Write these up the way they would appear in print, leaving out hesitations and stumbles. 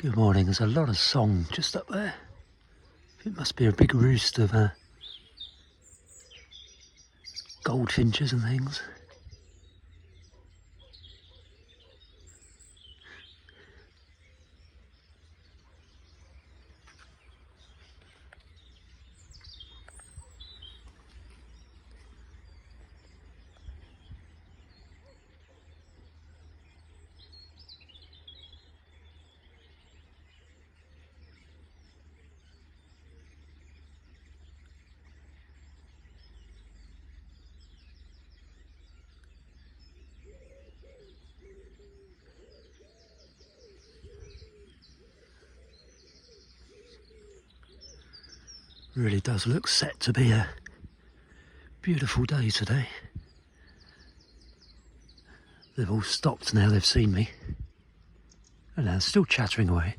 Good morning. There's a lot of song just up there. It must be a big roost of goldfinches and things. Really does look set to be a beautiful day today. They've all stopped now they've seen me. And they're still chattering away.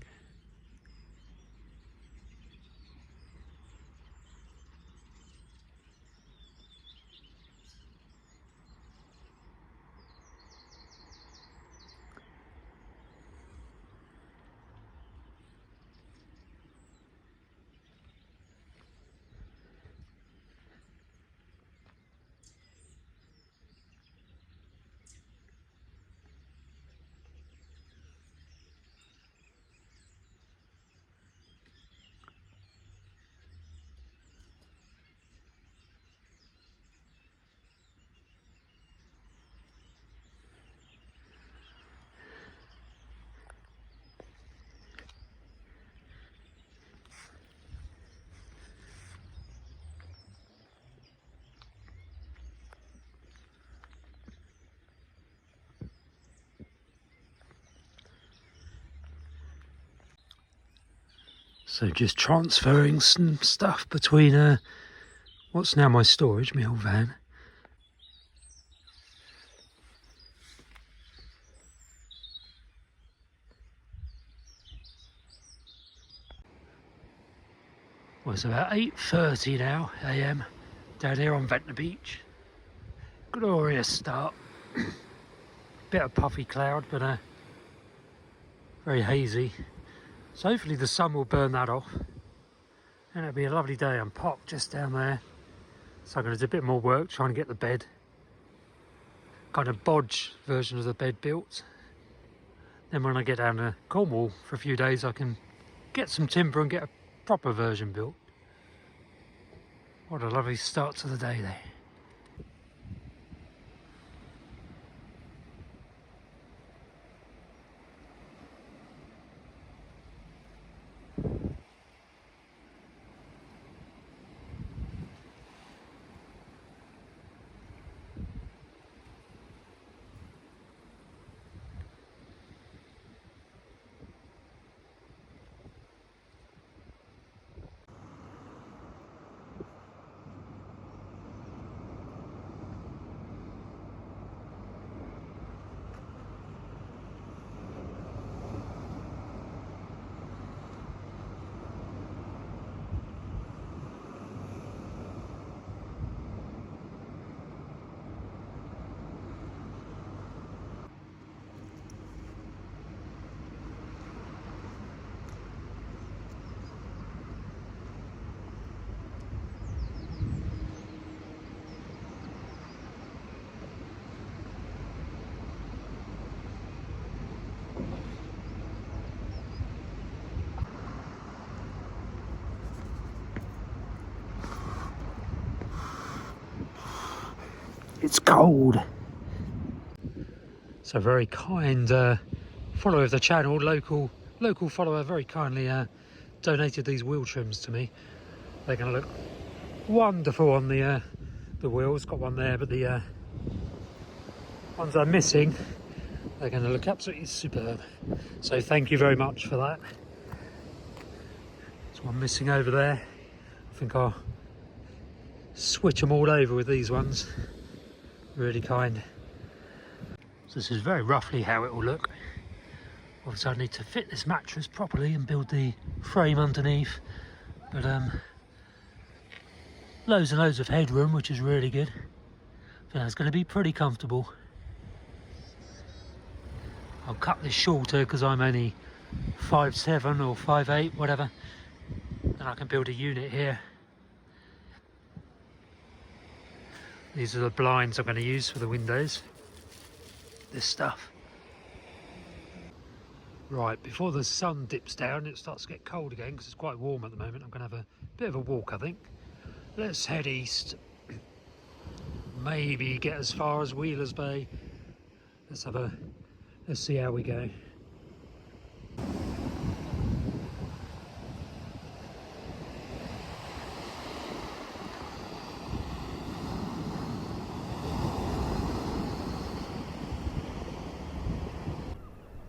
So just transferring some stuff between what's now my storage, my old van. Well, it's about 8:30 now AM down here on Ventnor beach. Glorious start. Bit of puffy cloud, but very hazy. So hopefully the sun will burn that off. And it'll be a lovely day. I'm parked just down there. So I'm going to do a bit more work trying to get the bed. Kind of bodge version of the bed built. Then when I get down to Cornwall for a few days, I can get some timber and get a proper version built. What a lovely start to the day there. It's cold. So very kind follower of the channel, local follower, very kindly donated these wheel trims to me. They're going to look wonderful on the wheels. Got one there, but the ones I'm missing, they're going to look absolutely superb. So thank you very much for that. There's one missing over there. I think I'll switch them all over with these ones. Really kind. So this is very roughly how it will look. Obviously I need to fit this mattress properly and build the frame underneath, but loads and loads of headroom, which is really good. I think it's going to be pretty comfortable. I'll cut this shorter because I'm only 5.7 or 5.8, whatever, then I can build a unit here. These are the blinds I'm going to use for the windows. This stuff. Right, before the sun dips down, it starts to get cold again because it's quite warm at the moment. I'm going to have a bit of a walk, I think. Let's head east. Maybe get as far as Wheeler's Bay. Let's see how we go.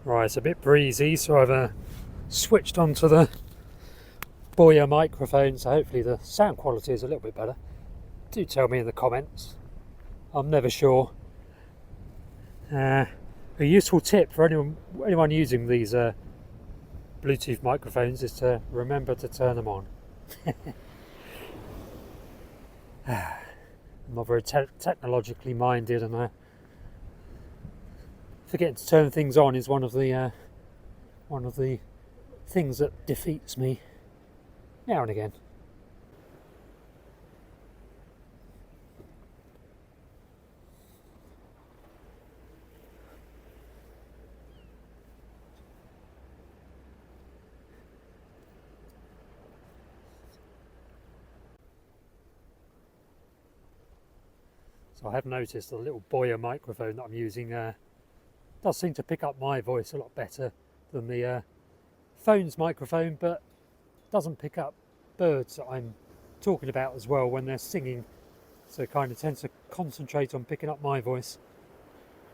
Right, it's a bit breezy, so I've switched onto the Boya microphone, so hopefully the sound quality is a little bit better. Do tell me in the comments. I'm never sure. A useful tip for anyone using these Bluetooth microphones is to remember to turn them on. I'm not very technologically minded, and forgetting to turn things on is one of the things that defeats me now and again. So I have noticed the little Boya microphone that I'm using does seem to pick up my voice a lot better than the phone's microphone, but doesn't pick up birds that I'm talking about as well when they're singing, so it kind of tends to concentrate on picking up my voice,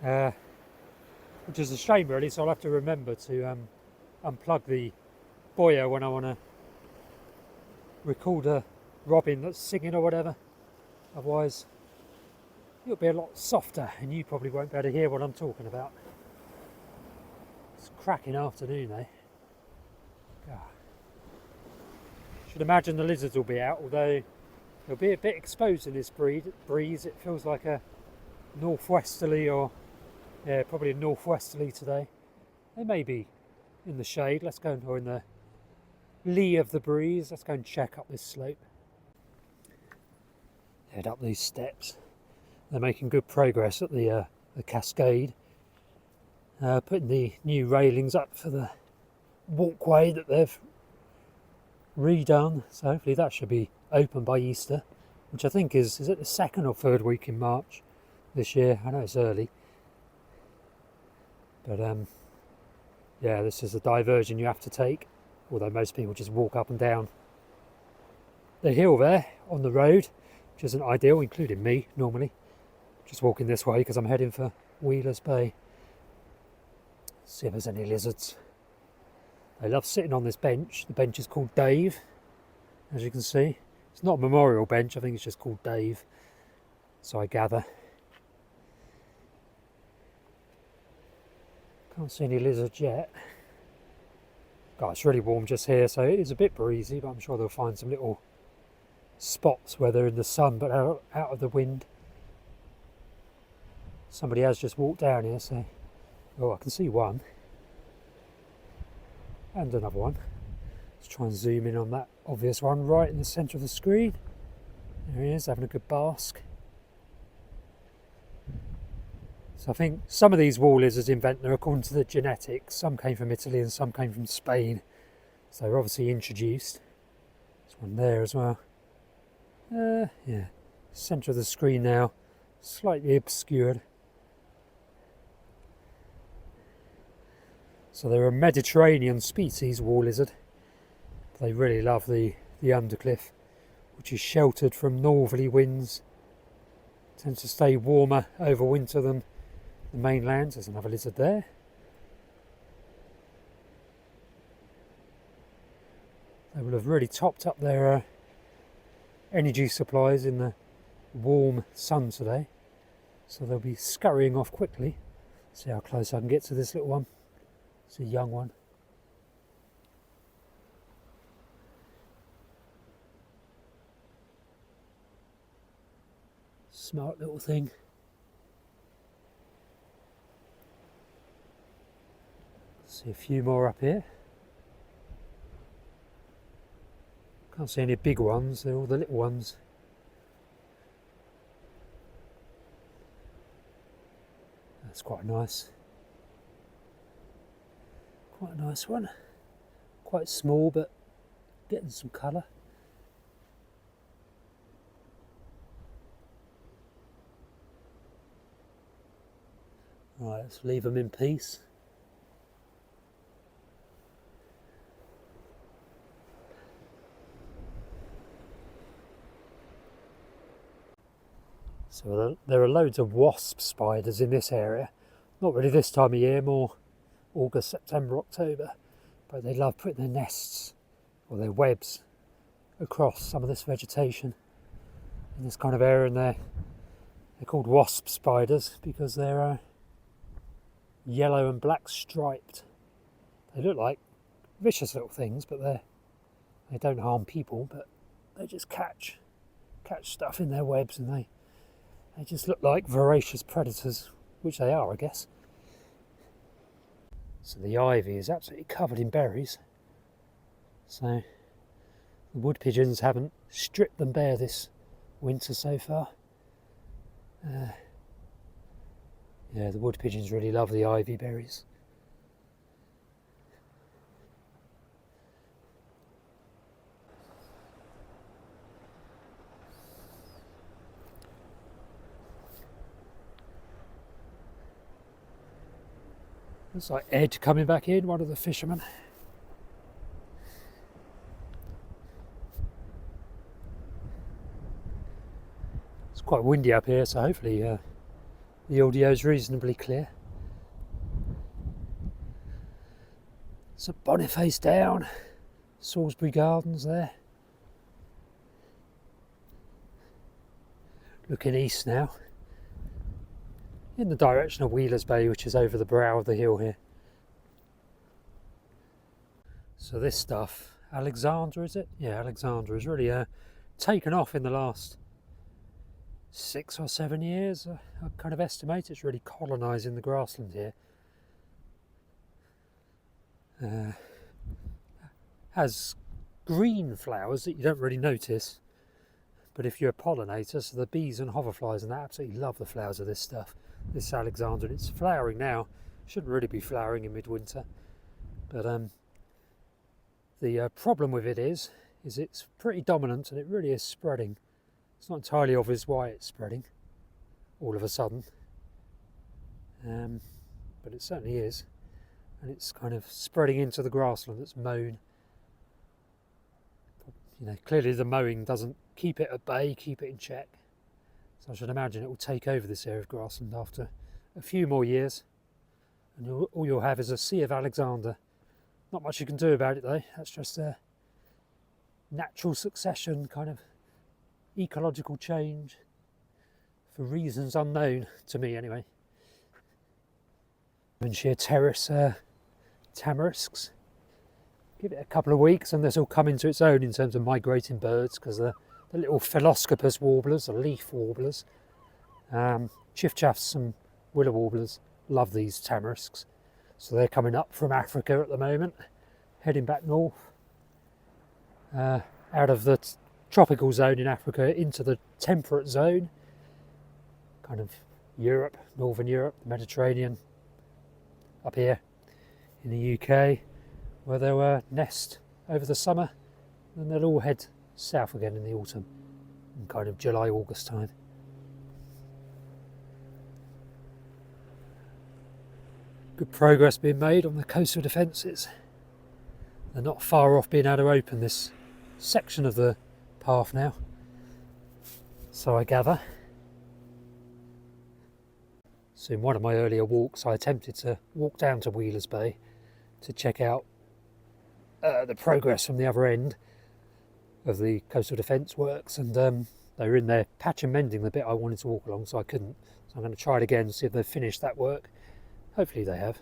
which is a shame really. So I'll have to remember to unplug the Boya when I want to record a robin that's singing or whatever. Otherwise it'll be a lot softer and you probably won't be able to hear what I'm talking about. It's a cracking afternoon, eh? God. Should imagine the lizards will be out, although they'll be a bit exposed in this breeze. It feels like a northwesterly, or yeah, probably a northwesterly today. They may be in the shade. Let's go, or in the lee of the breeze. Let's go and check up this slope. Head up these steps. They're making good progress at the cascade. Putting the new railings up for the walkway that they've redone, so hopefully that should be open by Easter, which I think is it the 2nd or 3rd week in March this year? I know it's early, but yeah, this is a diversion you have to take, although most people just walk up and down the hill there on the road, which isn't ideal, including me normally. Just walking this way because I'm heading for Wheeler's Bay. See if there's any lizards. They love sitting on this bench. The bench is called Dave, as you can see. It's not a memorial bench, I think it's just called Dave, so I gather. Can't see any lizards yet. God, it's really warm just here, so it is a bit breezy, but I'm sure they'll find some little spots where they're in the sun but out of the wind. Somebody has just walked down here, so oh, I can see one. And another one. Let's try and zoom in on that obvious one right in the centre of the screen. There he is, having a good bask. So I think some of these wall lizards in Ventnor, according to the genetics, some came from Italy and some came from Spain. So they're obviously introduced. There's one there as well. Yeah, centre of the screen now, slightly obscured. So they're a Mediterranean species wall lizard. They really love the undercliff, which is sheltered from northerly winds. Tends to stay warmer over winter than the mainland. There's another lizard there. They will have really topped up their energy supplies in the warm sun today. So they'll be scurrying off quickly. See how close I can get to this little one. It's a young one. Smart little thing. See a few more up here. Can't see any big ones, they're all the little ones. That's quite nice. Quite a nice one. Quite small, but getting some colour. Right, let's leave them in peace. So there are loads of wasp spiders in this area. Not really this time of year, more August, September, October. But they love putting their nests or their webs across some of this vegetation in this kind of area, and they're called wasp spiders because they're yellow and black striped. They look like vicious little things, but they don't harm people, but they just catch stuff in their webs, and they just look like voracious predators, which they are, I guess. So the ivy is absolutely covered in berries. So the wood pigeons haven't stripped them bare this winter so far. Yeah, the wood pigeons really love the ivy berries. Looks like Ed coming back in, one of the fishermen. It's quite windy up here, so hopefully the audio is reasonably clear. So Boniface down, Salisbury Gardens there. Looking east now, in the direction of Wheelers Bay, which is over the brow of the hill here. So this stuff, Alexandra is it? Yeah, Alexandra has really taken off in the last 6 or 7 years. I kind of estimate it's really colonising the grassland here. Has green flowers that you don't really notice, but if you're a pollinator, so the bees and hoverflies and that absolutely love the flowers of this stuff. This Alexandra, it's flowering now. Shouldn't really be flowering in midwinter, but the problem with it is it's pretty dominant, and it really is spreading. It's not entirely obvious why it's spreading all of a sudden, but it certainly is, and it's kind of spreading into the grassland that's mown. You know, clearly the mowing doesn't keep it at bay, keep it in check. So I should imagine it will take over this area of grassland after a few more years, and all you'll have is a sea of Alexander. Not much you can do about it though. That's just a natural succession, kind of ecological change for reasons unknown to me anyway. Devonshire terrace tamarisks. Give it a couple of weeks and this will come into its own in terms of migrating birds, because the little Pheloscopus warblers, the leaf warblers, chiffchaffs and willow warblers love these tamarisks. So they're coming up from Africa at the moment, heading back north, out of the tropical zone in Africa into the temperate zone, kind of Europe, northern Europe, the Mediterranean, up here in the UK, where they'll nest over the summer, and they'll all head south again in the autumn, in kind of July, August time. Good progress being made on the coastal defences. They're not far off being able to open this section of the path now, so I gather. So in one of my earlier walks I attempted to walk down to Wheelers Bay to check out the progress from the other end of the coastal defence works, and they were in there patch and mending the bit I wanted to walk along, so I couldn't. So I'm going to try it again and see if they've finished that work. Hopefully they have.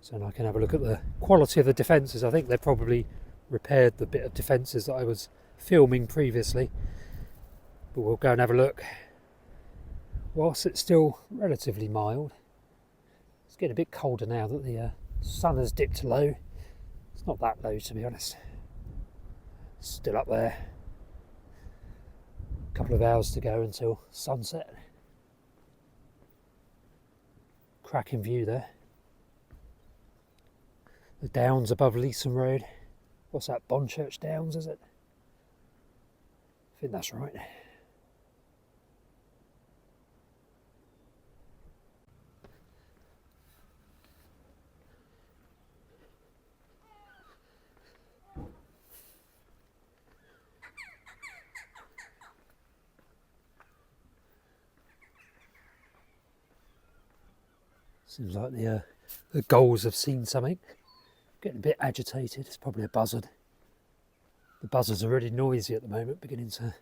So I can have a look at the quality of the defences. I think they've probably repaired the bit of defences that I was filming previously, but we'll go and have a look whilst it's still relatively mild. It's getting a bit colder now that the sun has dipped low. It's not that low, to be honest. Still up there. A couple of hours to go until sunset. Cracking view there. The downs above Leeson Road. What's that, Bonchurch Downs, is it? I think that's right. Seems like the gulls have seen something. Getting a bit agitated. It's probably a buzzard. The buzzards are really noisy at the moment, beginning to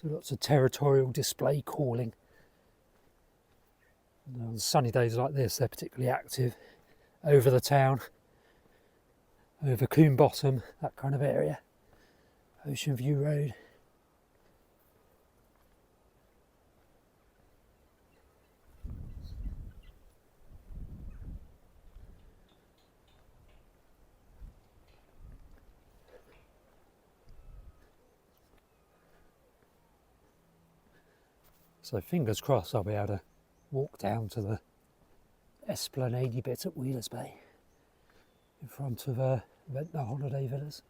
do lots of territorial display calling. And on sunny days like this, they're particularly active over the town, over Coombe Bottom, that kind of area. Ocean View Road. So fingers crossed I'll be able to walk down to the Esplanade bit at Wheelers Bay in front of Ventnor Holiday Villas.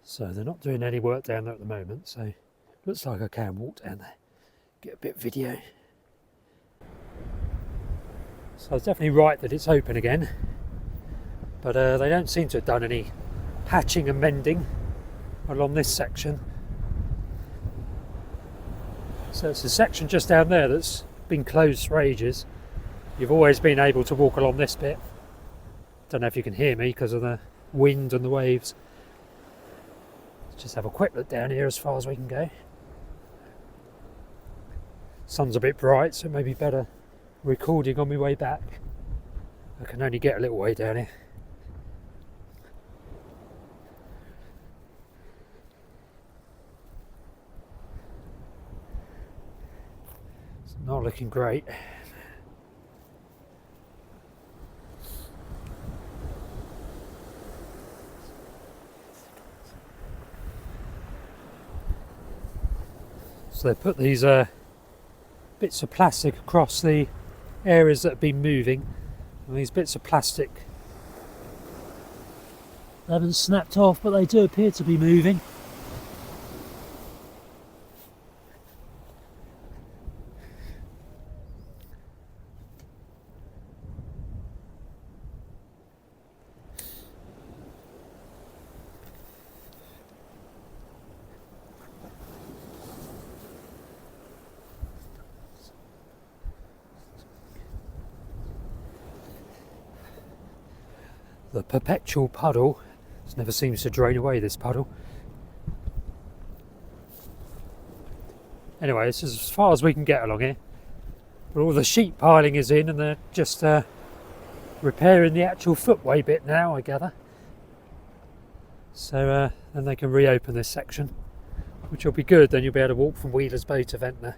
So they're not doing any work down there at the moment, so looks like I can walk down there, get a bit of video. So it's definitely right that it's open again, but they don't seem to have done any patching and mending along this section. So it's a section just down there that's been closed for ages. You've always been able to walk along this bit. Don't know if you can hear me because of the wind and the waves. Let's just have a quick look down here as far as we can go. Sun's a bit bright, so it may be better recording on my way back. I can only get a little way down here. It's not looking great. So they put these bits of plastic across the areas that have been moving, and these bits of plastic they haven't snapped off, but they do appear to be moving. The perpetual puddle, it never seems to drain away, this puddle. Anyway, this is as far as we can get along here. But all the sheet piling is in, and they're just repairing the actual footway bit now, I gather. So then they can reopen this section, which will be good. Then you'll be able to walk from Wheelers Bay to Ventnor.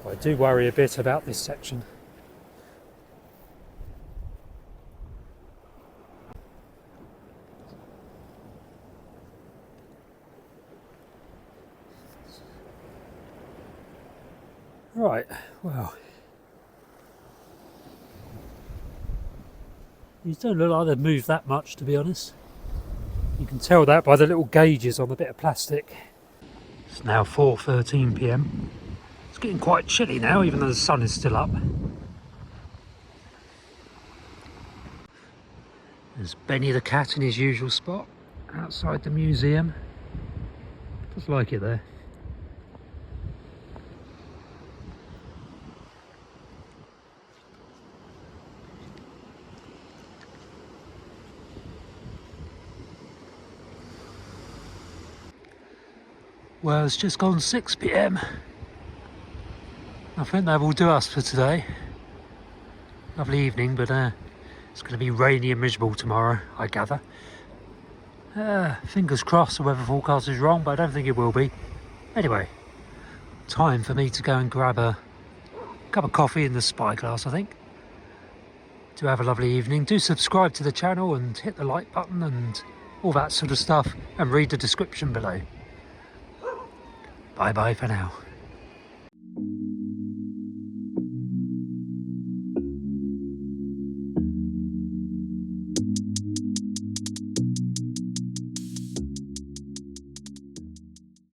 I do worry a bit about this section. Right, well, these don't look like they've moved that much, to be honest. You can tell that by the little gauges on the bit of plastic. It's now 4:13 p.m. It's getting quite chilly now, even though the sun is still up. There's Benny the cat in his usual spot, outside the museum. Just like it there. Well, it's just gone 6 PM. I think that will do us for today. Lovely evening, but it's going to be rainy and miserable tomorrow, I gather. Fingers crossed the weather forecast is wrong, but I don't think it will be. Anyway, time for me to go and grab a cup of coffee in the spyglass, I think. Do have a lovely evening. Do subscribe to the channel and hit the like button and all that sort of stuff, and read the description below. Bye bye for now.